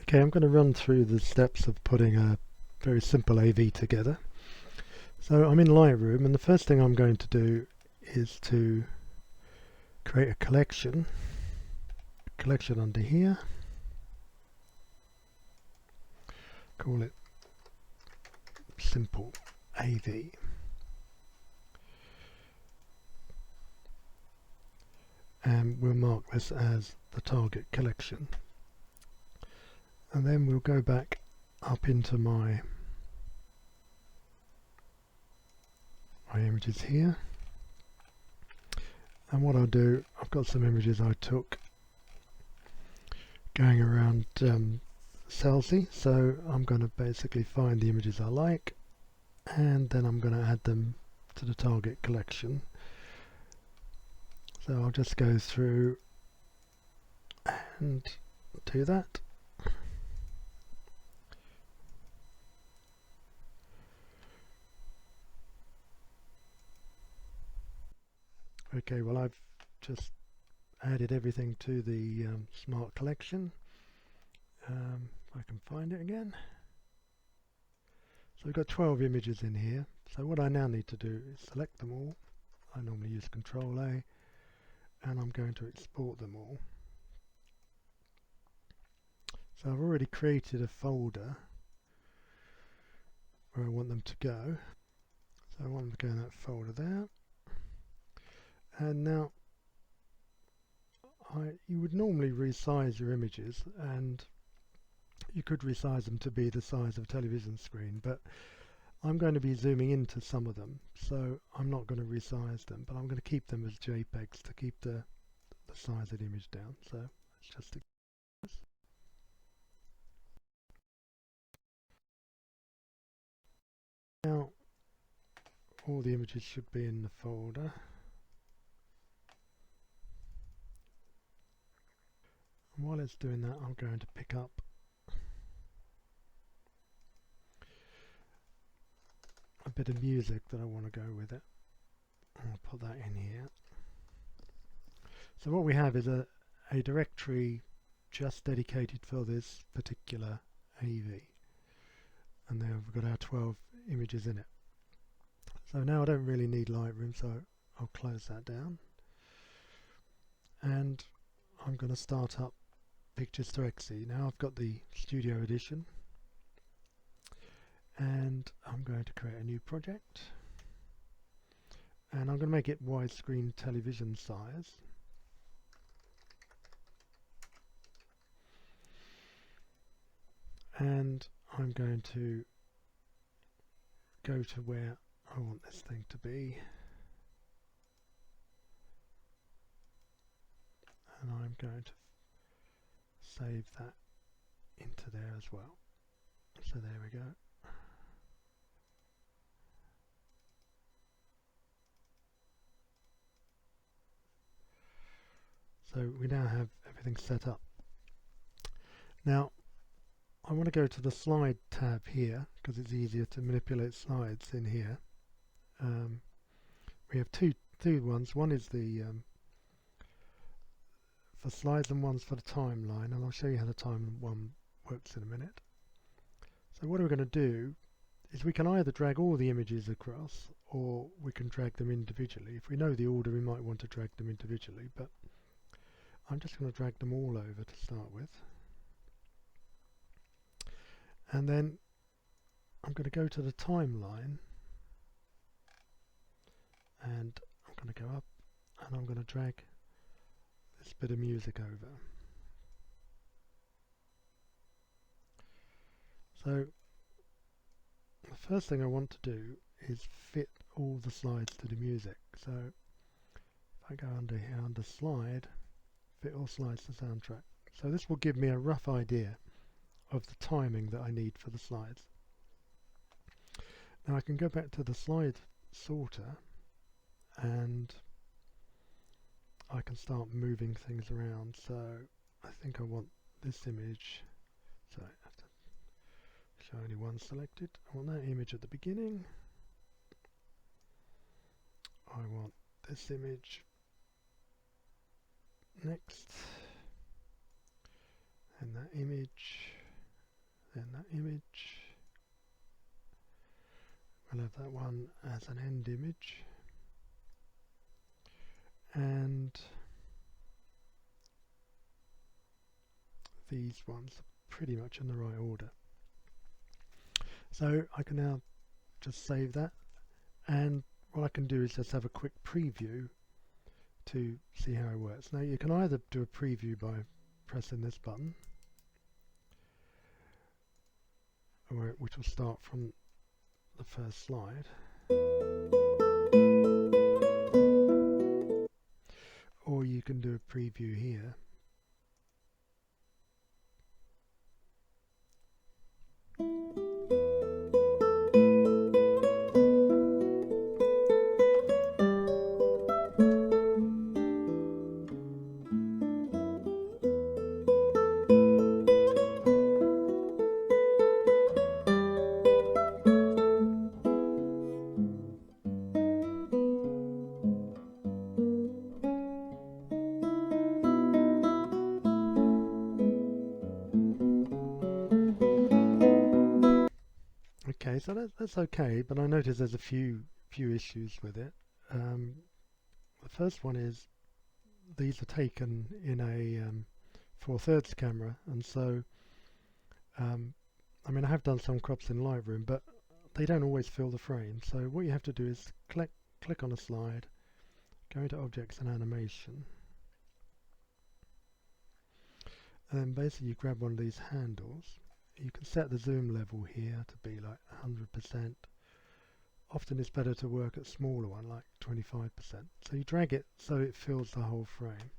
Okay, I'm going to run through the steps of putting a very simple AV together. So I'm in Lightroom, and the first thing I'm going to do is to create a collection under here. Call it Simple AV. And we'll mark this as the target collection. And then we'll go back up into my images here. And what I'll do, I've got some images I took going around Celsi, so I'm going to basically find the images I like, and then I'm going to add them to the target collection. So I'll just go through and do that. Okay, well, I've just added everything to the smart collection. If I can find it again. So we've got 12 images in here. So what I now need to do is select them all. I normally use Control A, and I'm going to export them all. So I've already created a folder where I want them to go. So I want them to go in that folder there. And now you would normally resize your images, and you could resize them to be the size of a television screen, but I'm going to be zooming into some of them, so I'm not going to resize them, but I'm going to keep them as JPEGs to keep the size of the image down. So let's just now all the images should be in the folder. And while it's doing that, I'm going to pick up a bit of music that I want to go with it. I'll put that in here. So what we have is a directory just dedicated for this particular AV. And there we've got our 12 images in it. So now I don't really need Lightroom, so I'll close that down. And I'm going to start up Pictures2Exe. Now I've got the Studio Edition, and I'm going to create a new project, and I'm going to make it widescreen television size. And I'm going to go to where I want this thing to be, and I'm going to save that into there as well. So there we go. So we now have everything set up. Now I want to go to the slide tab here because it's easier to manipulate slides in here. We have two ones. One is the for slides, and one's for the timeline, and I'll show you how the timeline works in a minute. So what we're going to do is we can either drag all the images across, or we can drag them individually. If we know the order, we might want to drag them individually, but I'm just going to drag them all over to start with. And then I'm going to go to the timeline, and I'm going to go up, and I'm going to drag this bit of music over. So the first thing I want to do is fit all the slides to the music. So if I go under here, under slide, fit all slides to soundtrack. So this will give me a rough idea of the timing that I need for the slides. Now I can go back to the slide sorter, and I can start moving things around. So I think I want this image, so I have to show only one selected. I want that image at the beginning. I want this image next, and that image then that image, we'll have that one as an end image, and these ones are pretty much in the right order. So I can now just save that, and what I can do is just have a quick preview to see how it works. Now you can either do a preview by pressing this button, which will start from the first slide, or you can do a preview here. Okay, so that's okay, but I notice there's a few issues with it. The first one is these are taken in a 4/3 camera, and so I mean, I have done some crops in Lightroom, but they don't always fill the frame. So what you have to do is click on a slide, go into Objects and Animation, and then basically you grab one of these handles. You can set the zoom level here to be like 100%. Often it's better to work at smaller one, like 25%. So you drag it so it fills the whole frame.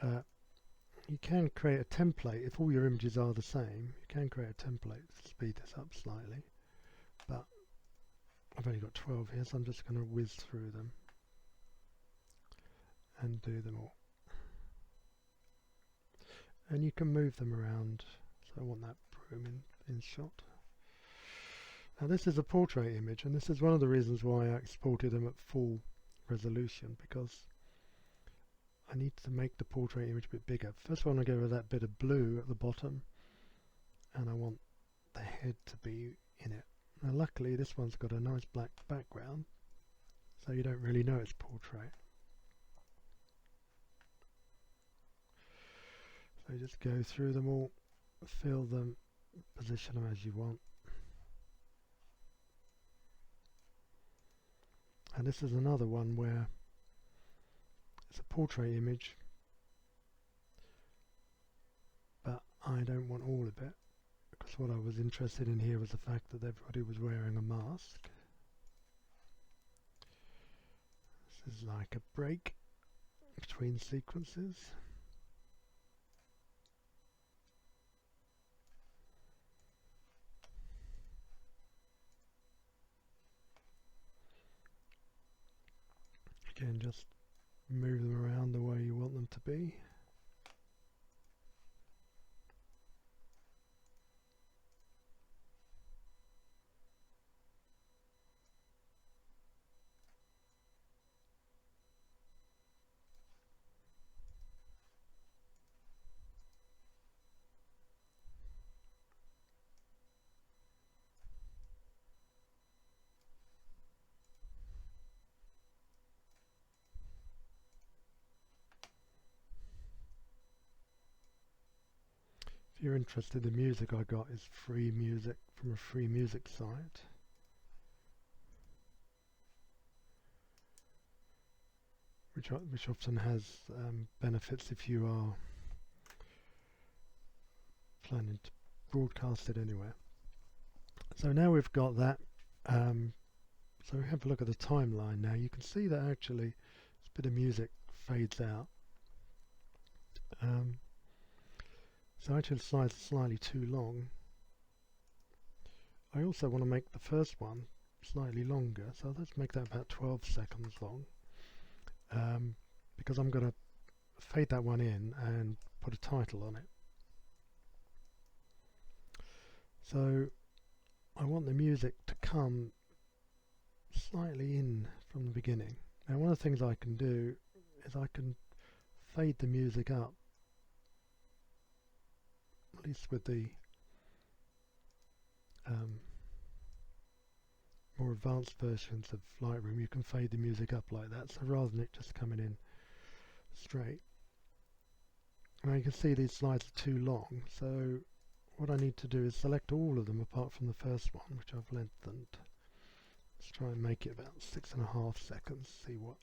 You can create a template if all your images are the same. You can create a template to speed this up slightly, but I've only got 12 here, so I'm just going to whiz through them and do them all. And you can move them around, so I want that broom in shot. Now this is a portrait image, and this is one of the reasons why I exported them at full resolution, because I need to make the portrait image a bit bigger. First I want to go with that bit of blue at the bottom, and I want the head to be in it. Now luckily this one's got a nice black background, so you don't really know it's portrait. So just go through them all, fill them, position them as you want. And this is another one where it's a portrait image, but I don't want all of it, because what I was interested in here was the fact that everybody was wearing a mask. This is like a break between sequences. Again, just move them around the way you want them to be. If you're interested, the music I got is free music from a free music site. Which often has benefits if you are planning to broadcast it anywhere. So now we've got that. So we have a look at the timeline now. You can see that actually this bit of music fades out. So actually the slides are slightly too long. I also want to make the first one slightly longer, so let's make that about 12 seconds long, because I'm going to fade that one in and put a title on it. So I want the music to come slightly in from the beginning. Now one of the things I can do is I can fade the music up, at least with the more advanced versions of Lightroom, you can fade the music up like that, so rather than it just coming in straight. Now you can see these slides are too long, so what I need to do is select all of them apart from the first one, which I've lengthened. Let's try and make it about 6.5 seconds, see what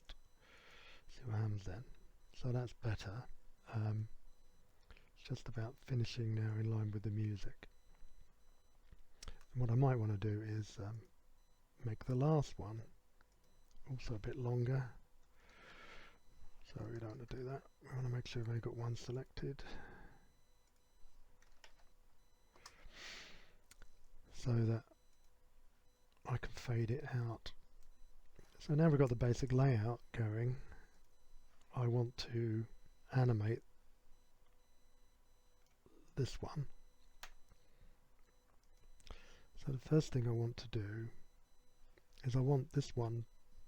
happens then. So that's better. It's just about finishing now in line with the music. And what I might want to do is make the last one also a bit longer. So we don't want to do that. We want to make sure we've only got one selected, so that I can fade it out. So now we've got the basic layout going. I want to animate this one. So the first thing I want to do is I want this one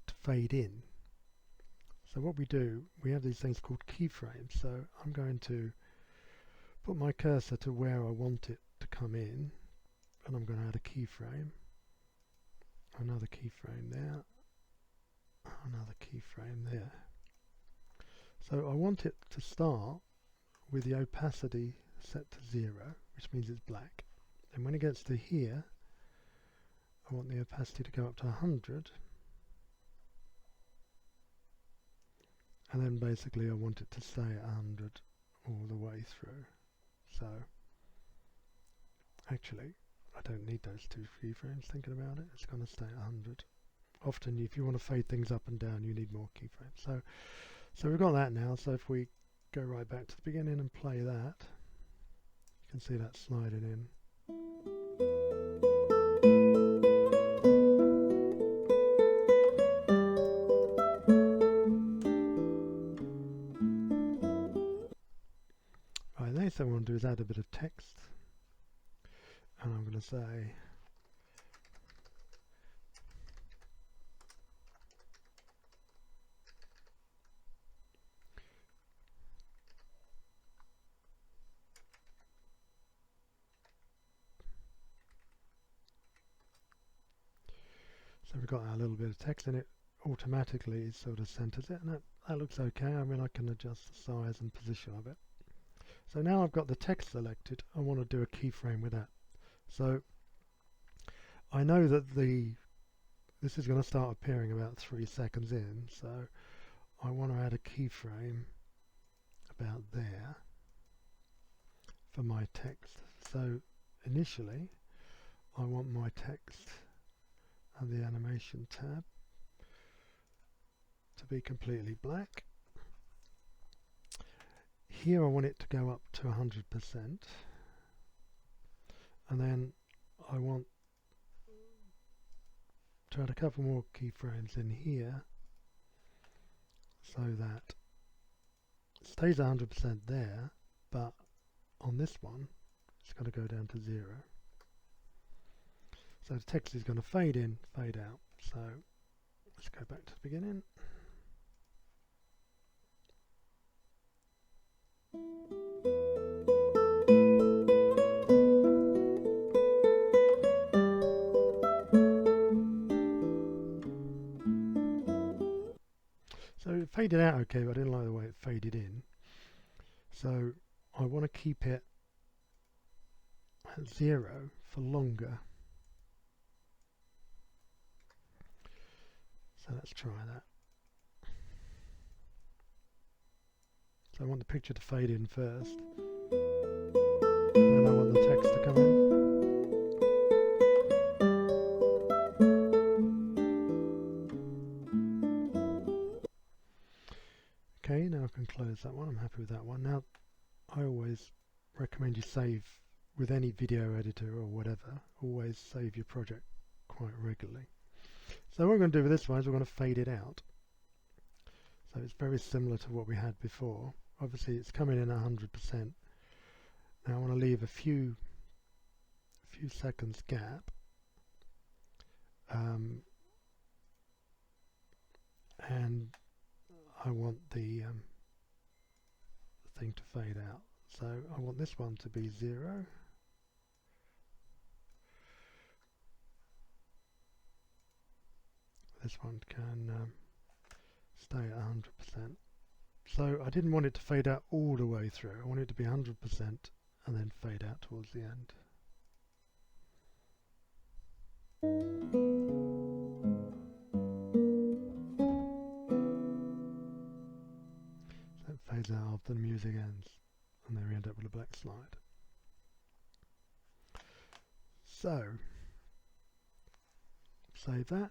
to fade in. So what we do, we have these things called keyframes. So I'm going to put my cursor to where I want it to come in, and I'm going to add a keyframe, another keyframe there, another keyframe there. So I want it to start with the opacity set to 0, which means it's black. And when it gets to here, I want the opacity to go up to 100. And then basically I want it to stay at 100 all the way through. So actually I don't need those two keyframes, thinking about it. It's going to stay at 100. Often if you want to fade things up and down, you need more keyframes. So we've got that now. So if we go right back to the beginning and play that, you can see that sliding in. Right, the next thing I want to do is add a bit of text, and I'm going to say so we've got our little bit of text, and it automatically sort of centers it, and that looks okay. I mean, I can adjust the size and position of it. So now I've got the text selected, I want to do a keyframe with that. So I know that this is going to start appearing about 3 seconds in, so I want to add a keyframe about there for my text. So initially I want my text and the animation tab to be completely black. Here I want it to go up to 100%, and then I want to add a couple more keyframes in here so that it stays 100% there, but on this one it's going to go down to 0. So the text is going to fade in, fade out. So let's go back to the beginning. So it faded out okay, but I didn't like the way it faded in. So I want to keep it at 0 for longer. So let's try that. So I want the picture to fade in first, and then I want the text to come in. Okay, now I can close that one. I'm happy with that one. Now I always recommend you save with any video editor or whatever. Always save your project quite regularly. So what we're going to do with this one is we're going to fade it out. So it's very similar to what we had before. Obviously it's coming in 100%. Now I want to leave a few seconds gap, and I want the thing to fade out. So I want this one to be 0, this one can stay at 100%. So I didn't want it to fade out all the way through. I wanted it to be 100% and then fade out towards the end. So it fades out after the music ends, and then we end up with a black slide. So save that.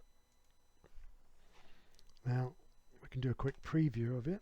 Now we can do a quick preview of it.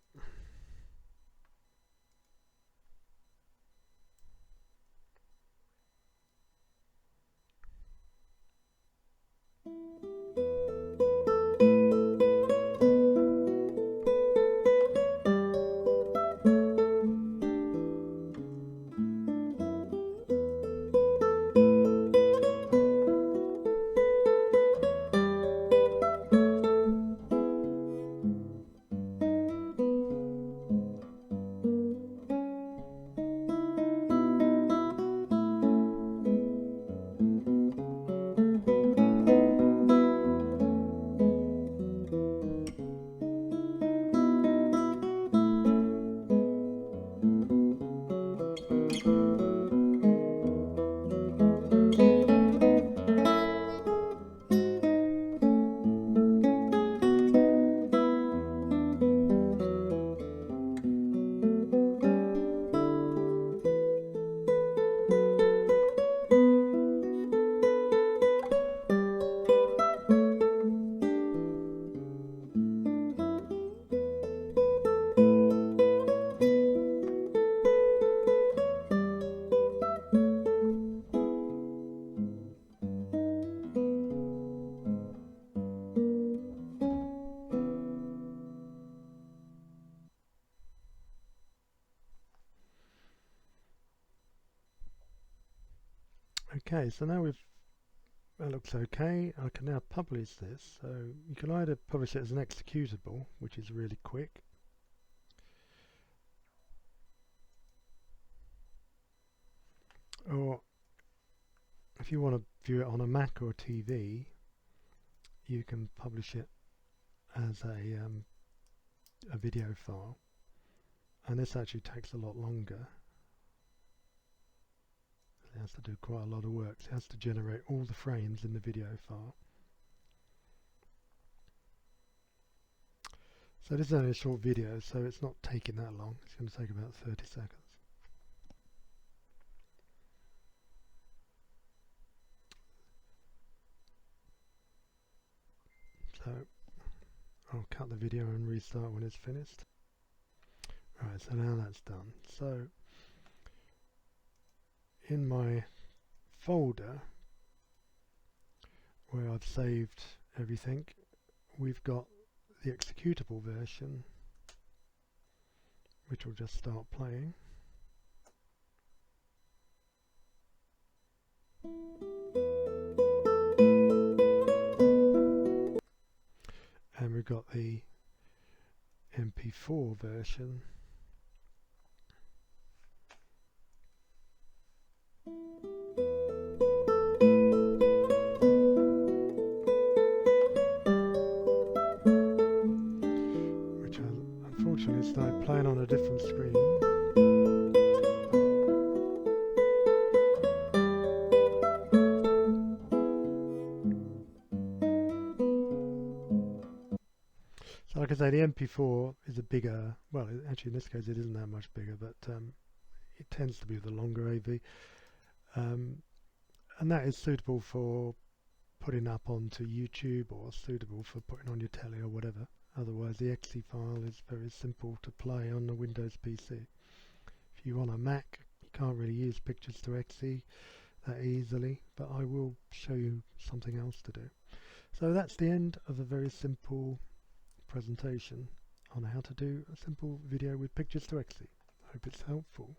Okay, so now that looks okay. I can now publish this. So you can either publish it as an executable, which is really quick, or if you want to view it on a Mac or TV, you can publish it as a video file, and this actually takes a lot longer. It has to do quite a lot of work. It has to generate all the frames in the video file. So this is only a short video, so it's not taking that long. It's going to take about 30 seconds. So I'll cut the video and restart when it's finished. Right, so now that's done. So in my folder where I've saved everything, we've got the executable version, which will just start playing. And we've got the MP4 version, which unfortunately started playing on a different screen. So like I say, the MP4 is a bigger, well actually in this case it isn't that much bigger, but it tends to be the longer AV, and that is suitable for putting up onto YouTube or suitable for putting on your telly or whatever. Otherwise the exe file is very simple to play on the Windows PC. If you want a Mac, you can't really use Pictures2Exe that easily, but I will show you something else to do. So that's the end of a very simple presentation on how to do a simple video with Pictures2Exe. I hope it's helpful.